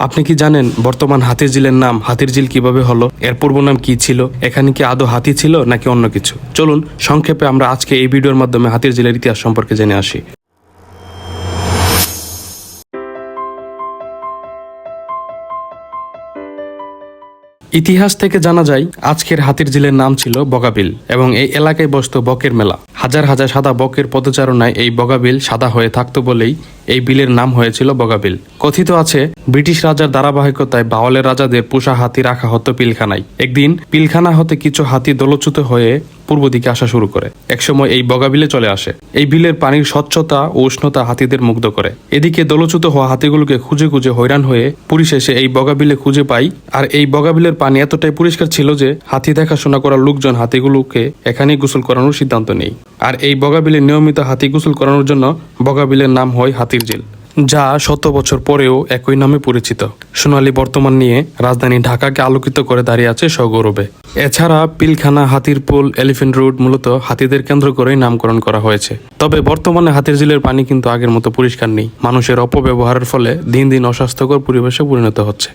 আপনি কি জানেন বর্তমান হাতির ঝিলের নাম হাতির ঝিল কিভাবে হলো? এর পূর্ব নাম কি ছিল? এখানে কি আদৌ হাতি ছিল নাকি অন্য কিছু? চলুন সংক্ষেপে আমরা আজকে এই ভিডিওর মাধ্যমে হাতির ঝিলের ইতিহাস সম্পর্কে জেনে আসি। ইতিহাস থেকে জানা যায় আজকের হাতির ঝিলের নাম ছিল বগাবিল এবং এই এলাকায় বসত বকের মেলা। হাজার হাজার সাদা বকের পদচারণায় এই বগাবিল সাদা হয়ে থাকতো বলেই এই বিলের নাম হয়েছিল বগাবিল। কথিত আছে ব্রিটিশ রাজার ধারাবাহিকতায় বাওয়ালের রাজাদের পোষা হাতি রাখা হতো পিলখানায়। একদিন পিলখানা হতে কিছু হাতি দলচ্যুত হয়ে পূর্ব দিকে আসা শুরু করে। একসময় এই বগাবিলে চলে আসে। এই বিলের পানির স্বচ্ছতা ও উষ্ণতা হাতিদের মুগ্ধ করে। এদিকে দলচ্যুত হওয়া হাতিগুলোকে খুঁজে খুঁজে হয়রান হয়ে পরিশেষে এই বগাবিলে খুঁজে পাই। আর এই বগাবিলের পানি এতটাই পরিষ্কার ছিল যে হাতি দেখাশোনা করার লোকজন হাতিগুলোকে এখানেই গোসল করানোর সিদ্ধান্ত নেই। আর এই বগাবিলে নিয়মিত হাতি গোসল করানোর জন্য বগাবিলের নাম হয় হাতির ঝিল, যা শত বছর পরেও একই নামে পরিচিত। সোনালী বর্তমান নিয়ে রাজধানী ঢাকাকে আলোকিত করে দাঁড়িয়ে আছে সগৌরবে। এছাড়া পিলখানা, হাতির পুল, এলিফ্যান্ট রোড মূলত হাতিদের কেন্দ্র করেই নামকরণ করা হয়েছে। তবে বর্তমানে হাতির ঝিলের পানি কিন্তু আগের মতো পরিষ্কার নেই। মানুষের অপব্যবহারের ফলে দিন দিন অস্বাস্থ্যকর পরিবেশে পরিণত হচ্ছে।